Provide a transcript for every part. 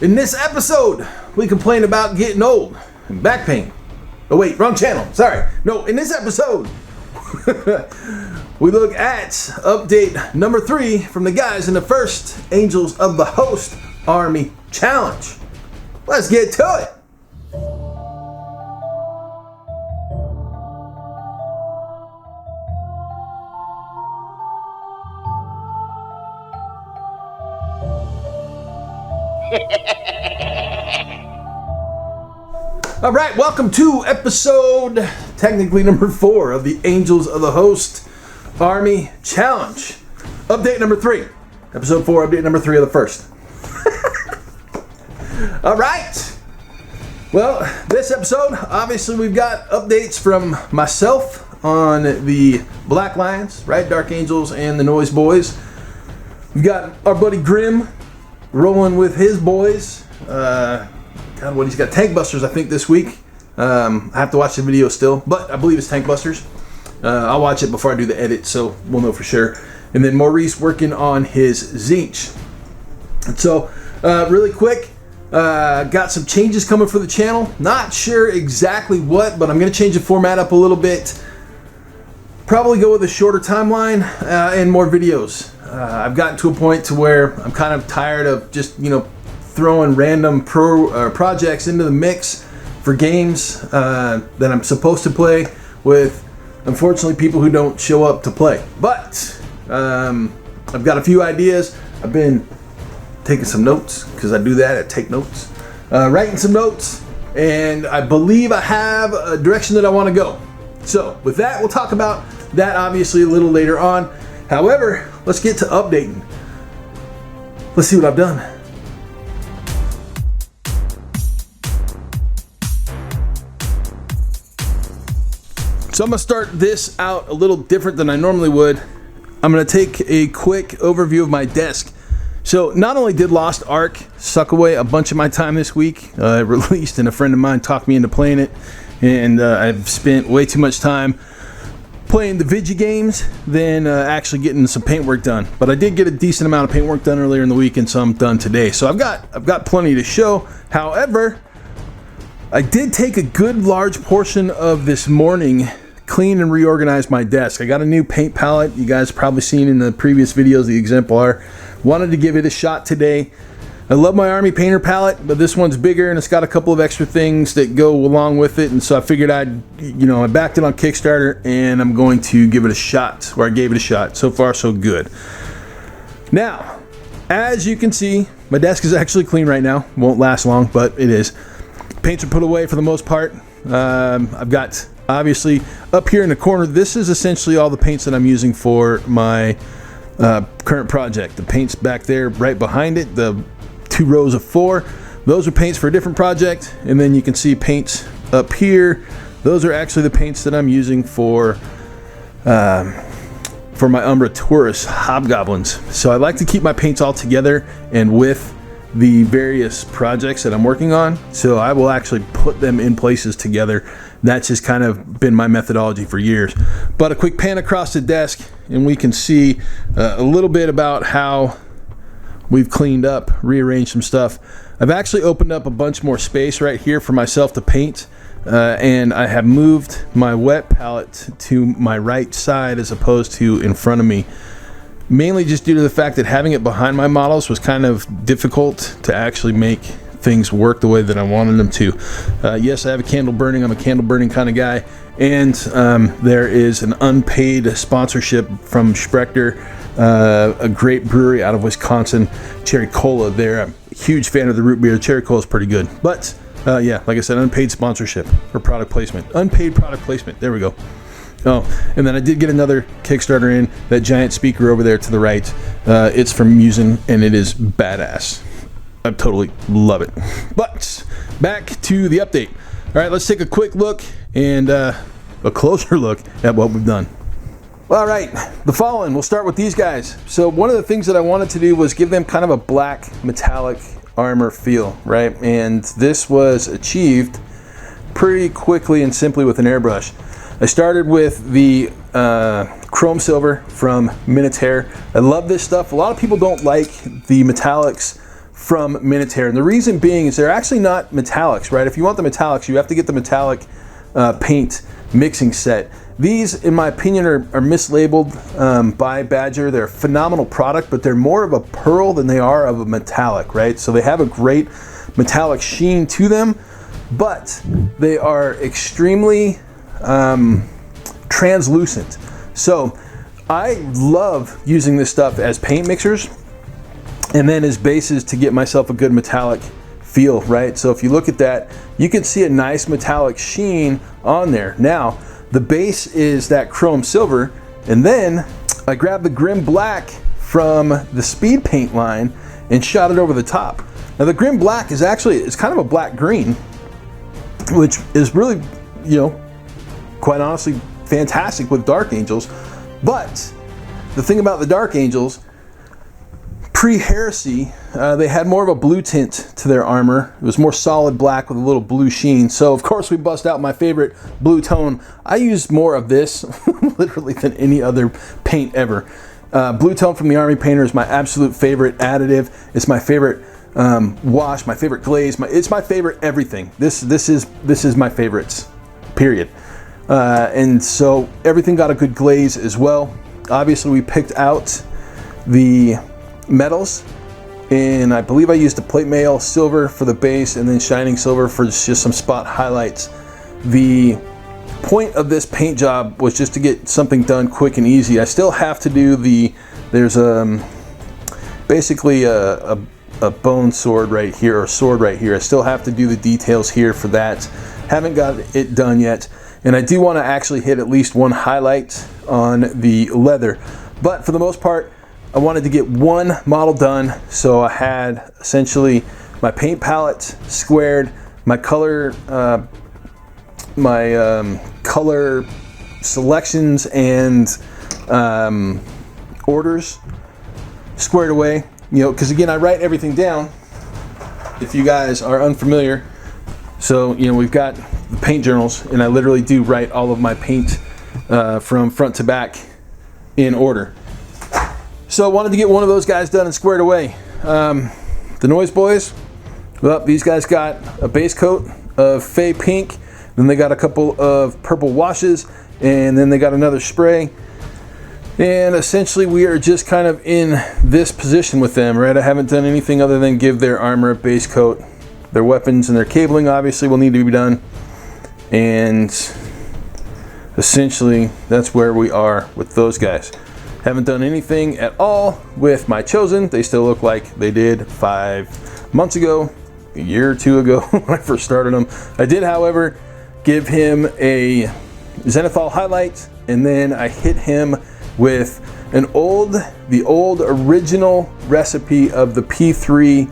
In this episode, we complain about getting old and back pain. Oh wait, wrong channel, sorry. No, in this episode, we look at update number 3 from the guys in the first Angels of the Host Army Challenge. Let's get to it. All right, welcome to episode, technically number 4 of the Angels of the Host Army Challenge. Update number 3. Episode 4, update number 3 of the first. All right. Well, this episode, obviously we've got updates from myself on the Black Lions, right? Dark Angels and the Noise Boys. We've got our buddy Grim rolling with his boys. God, what he's got, Tank Busters, I think, this week. I have to watch the video still, but I believe it's Tank Busters. I'll watch it before I do the edit, so we'll know for sure. And then Maurice working on his Zeitch. And so, really quick, got some changes coming for the channel. Not sure exactly what, but I'm going to change the format up a little bit. Probably go with a shorter timeline and more videos. I've gotten to a point to where I'm kind of tired of just, throwing random projects into the mix for games that I'm supposed to play with, unfortunately, people who don't show up to play. But I've got a few ideas. I've been taking some notes, because I do that, I take notes. Writing some notes, and I believe I have a direction that I want to go. So with that, we'll talk about that obviously a little later on. However, let's get to updating. Let's see what I've done. So I'm going to start this out a little different than I normally would. I'm going to take a quick overview of my desk. So not only did Lost Ark suck away a bunch of my time this week, it released and a friend of mine talked me into playing it, and I've spent way too much time playing the Vigi games than actually getting some paintwork done. But I did get a decent amount of paintwork done earlier in the week, and some done today. So I've got plenty to show. However, I did take a good large portion of this morning, clean and reorganize my desk. I got a new paint palette. You guys probably seen in the previous videos, the exemplar. Wanted to give it a shot today. I love my Army painter palette, but this one's bigger and it's got a couple of extra things that go along with it. And so I figured I backed it on Kickstarter, and I'm going to give it a shot, or I gave it a shot. So far, so good. Now, as you can see, my desk is actually clean right now. Won't last long, but it is. Paints are put away for the most part. I've got, obviously, up here in the corner, this is essentially all the paints that I'm using for my current project. The paints back there right behind it, the 2 rows of 4, those are paints for a different project. And then you can see paints up here. Those are actually the paints that I'm using for my Umbra Taurus Hobgoblins. So I like to keep my paints all together and with the various projects that I'm working on, so I will actually put them in places together. That's just kind of been my methodology for years. But a quick pan across the desk, and we can see a little bit about how we've cleaned up, rearranged some stuff. I've actually opened up a bunch more space right here for myself to paint, and I have moved my wet palette to my right side as opposed to in front of me. Mainly just due to the fact that having it behind my models was kind of difficult to actually make things work the way that I wanted them to. Yes, I have a candle burning. I'm a candle burning kind of guy. And there is an unpaid sponsorship from Sprecher, a great brewery out of Wisconsin, Cherry Cola. They're a huge fan of the root beer. Cherry Cola is pretty good. But yeah, like I said, unpaid sponsorship or product placement. Unpaid product placement. There we go. Oh, and then I did get another Kickstarter in, that giant speaker over there to the right. It's from Musin, and it is badass. I totally love it. But back to the update. All right, let's take a quick look and a closer look at what we've done. All right, the following. We'll start with these guys. So one of the things that I wanted to do was give them kind of a black metallic armor feel, right? And this was achieved pretty quickly and simply with an airbrush. I started with the chrome silver from Minotaur. I love this stuff. A lot of people don't like the metallics from Minotaur. And the reason being is they're actually not metallics, right? If you want the metallics, you have to get the metallic paint mixing set. These, in my opinion, are mislabeled by Badger. They're a phenomenal product, but they're more of a pearl than they are of a metallic, right? So they have a great metallic sheen to them, but they are extremely translucent. So I love using this stuff as paint mixers and then as bases to get myself a good metallic feel, right? So if you look at that, you can see a nice metallic sheen on there. Now, the base is that chrome silver, and then I grabbed the Grim Black from the Speed Paint line and shot it over the top. Now the Grim Black is actually, it's kind of a black green, which is really, you know, quite honestly fantastic with Dark Angels. But the thing about the Dark Angels, pre-Heresy, they had more of a blue tint to their armor. It was more solid black with a little blue sheen. So of course we bust out my favorite blue tone. I use more of this literally than any other paint ever. Blue tone from the Army Painter is my absolute favorite additive. It's my favorite wash, my favorite glaze. It's my favorite everything. This is my favorites, period. And so everything got a good glaze as well. Obviously we picked out the metals, and I believe I used the plate mail silver for the base and then shining silver for just some spot highlights. The point of this paint job was just to get something done quick and easy. I still have to do there's basically a bone sword right here, or sword right here. I still have to do the details here for that. Haven't got it done yet, and I do want to actually hit at least one highlight on the leather, but for the most part I wanted to get one model done. So I had essentially my paint palette squared, my color color selections and orders squared away. You know, because again, I write everything down, if you guys are unfamiliar. So, you know, we've got the paint journals, and I literally do write all of my paint from front to back in order. So I wanted to get one of those guys done and squared away. The Noise Boys, well, these guys got a base coat of Fey Pink, then they got a couple of purple washes, and then they got another spray. And essentially we are just kind of in this position with them, right? I haven't done anything other than give their armor a base coat. Their weapons and their cabling obviously will need to be done. And essentially that's where we are with those guys. Haven't done anything at all with my Chosen. They still look like they did 5 months ago, a year or two ago when I first started them. I did, however, give him a Zenithal highlight, and then I hit him with the old original recipe of the P3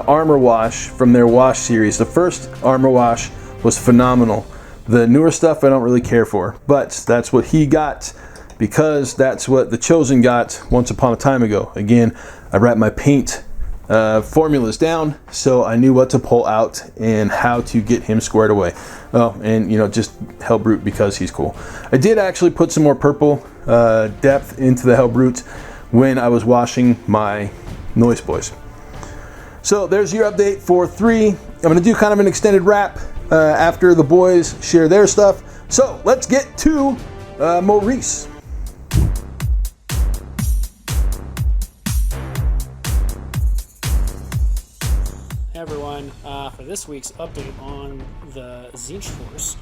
armor wash from their wash series. The first armor wash was phenomenal. The newer stuff I don't really care for, but that's what he got, because that's what the Chosen got once upon a time ago. Again, I write my paint formulas down, so I knew what to pull out and how to get him squared away. Oh, and you know, just Hellbrute because he's cool. I did actually put some more purple depth into the Hellbrute when I was washing my Noise Boys. So there's your update for 3. I'm gonna do kind of an extended wrap after the boys share their stuff. So let's get to Maurice. Everyone, for this week's update on the Zeitgeist Force,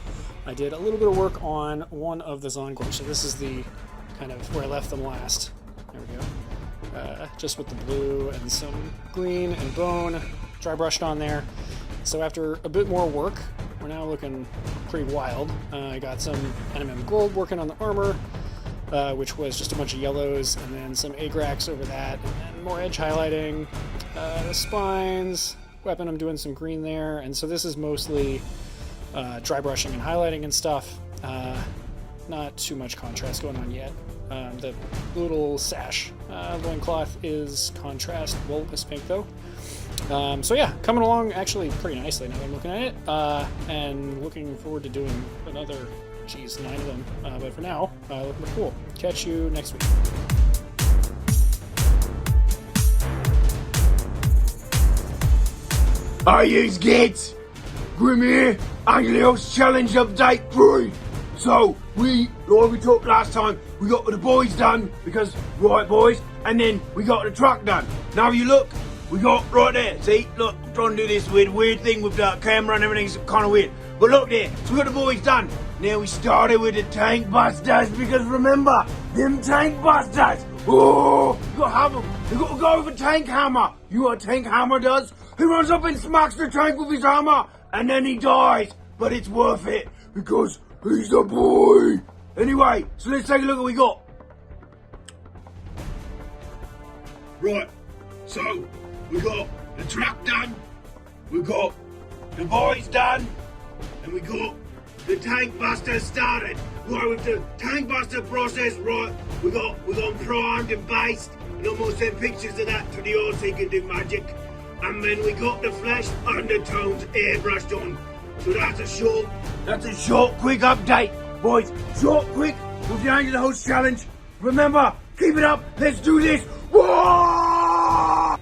I did a little bit of work on one of the Zongor. So this is the kind of where I left them last. There we go. Just with the blue and some green and bone dry brushed on there. So after a bit more work, we're now looking pretty wild. I got some NMM gold working on the armor, which was just a bunch of yellows, and then some Agrax over that, and then more edge highlighting, the spines, weapon, I'm doing some green there, and so this is mostly dry brushing and highlighting and stuff. Not too much contrast going on yet. The little sash loincloth is contrast Volupus pink though. So yeah, coming along actually pretty nicely now that I'm looking at it, and looking forward to doing another, 9 of them, but for now, looking pretty cool. Catch you next week. Are you kids? Grim here, Angels Challenge Update 3. So, like we talked last time, we got the boys done, because, right boys, and then we got the truck done. Now you look, we got right there, see, look, I'm trying to do this weird thing with the camera and everything's kind of weird. But look there, so we got the boys done. Now we started with the tank busters, because remember, them tank busters, oh, you gotta have them. You gotta go with a tank hammer. You know what a tank hammer does? He runs up and smacks the tank with his hammer, and then he dies. But it's worth it, because he's the boy. Anyway, so let's take a look at what we got. Right, so we got the truck done, we got the boys done, and we got the tank buster started. Right, with the tank buster process, right, we got them primed and based, and I'm gonna send pictures of that to the oil so he can do magic. And then we got the flesh undertones airbrushed on. So that's a short, quick update, boys. Short, quick, with the Angel Host Challenge. Remember, keep it up, let's do this. Whoa!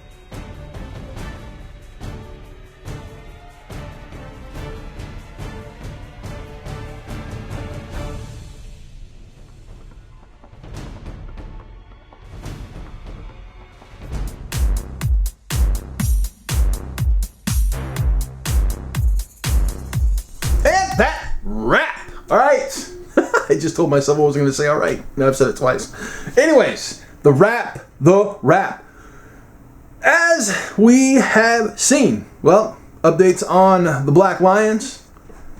And that wrap. All right. I just told myself I was going to say all right. Now I've said it twice. Anyways, the wrap. As we have seen, well, updates on the Black Lions.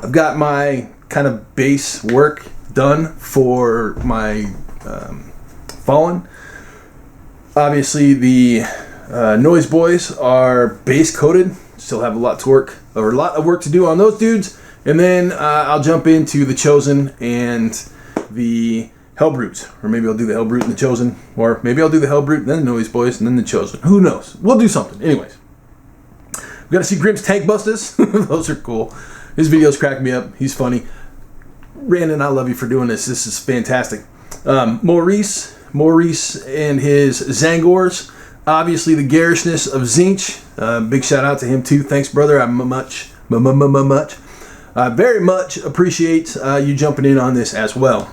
I've got my kind of base work done for my Fallen. Obviously, the Noise Boys are base coated. Still have a lot of work to do on those dudes. And then I'll jump into the Chosen and the Hellbrutes. Or maybe I'll do the Hellbrute and the Chosen. Or maybe I'll do the Hellbrute and then the Noise Boys and then the Chosen. Who knows? We'll do something. Anyways. We got to see Grimm's Tank Busters. Those are cool. His videos crack me up. He's funny. Brandon, I love you for doing this. This is fantastic. Maurice and his Zangors. Obviously the garishness of Zinch. Big shout out to him too. Thanks, brother. I very much appreciate you jumping in on this as well.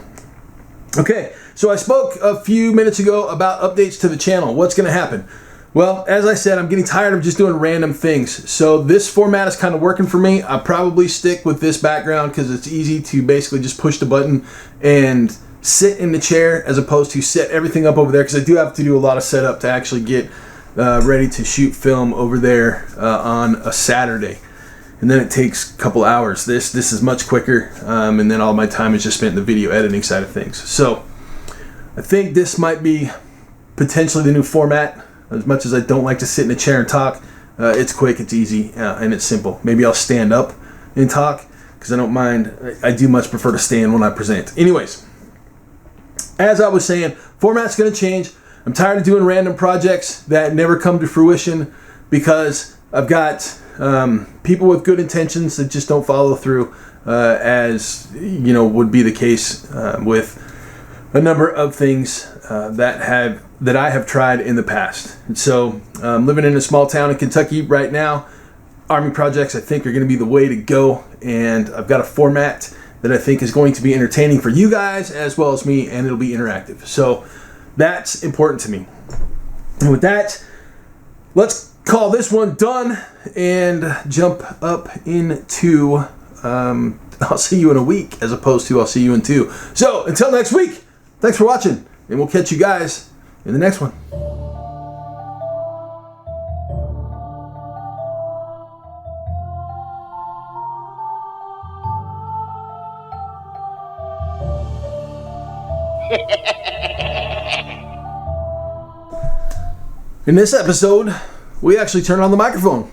Okay, so I spoke a few minutes ago about updates to the channel. What's going to happen? Well, as I said, I'm getting tired of just doing random things. So this format is kind of working for me. I'll probably stick with this background because it's easy to basically just push the button and sit in the chair as opposed to set everything up over there, because I do have to do a lot of setup to actually get ready to shoot film over there on a Saturday. And then it takes a couple hours. This is much quicker, and then all my time is just spent in the video editing side of things. So I think this might be potentially the new format. As much as I don't like to sit in a chair and talk, it's quick, it's easy, and it's simple. Maybe I'll stand up and talk, because I don't mind. I do much prefer to stand when I present. Anyways, as I was saying, format's going to change. I'm tired of doing random projects that never come to fruition, because I've got people with good intentions that just don't follow through, as you know would be the case with a number of things that I have tried in the past. And so, living in a small town in Kentucky right now, Army projects I think are going to be the way to go, and I've got a format that I think is going to be entertaining for you guys as well as me, and it'll be interactive. So that's important to me. And with that, let's call this one done and jump up into I'll see you in a week as opposed to I'll see you in 2. So until next week, thanks for watching, and we'll catch you guys in the next one. In this episode, we actually turned on the microphone.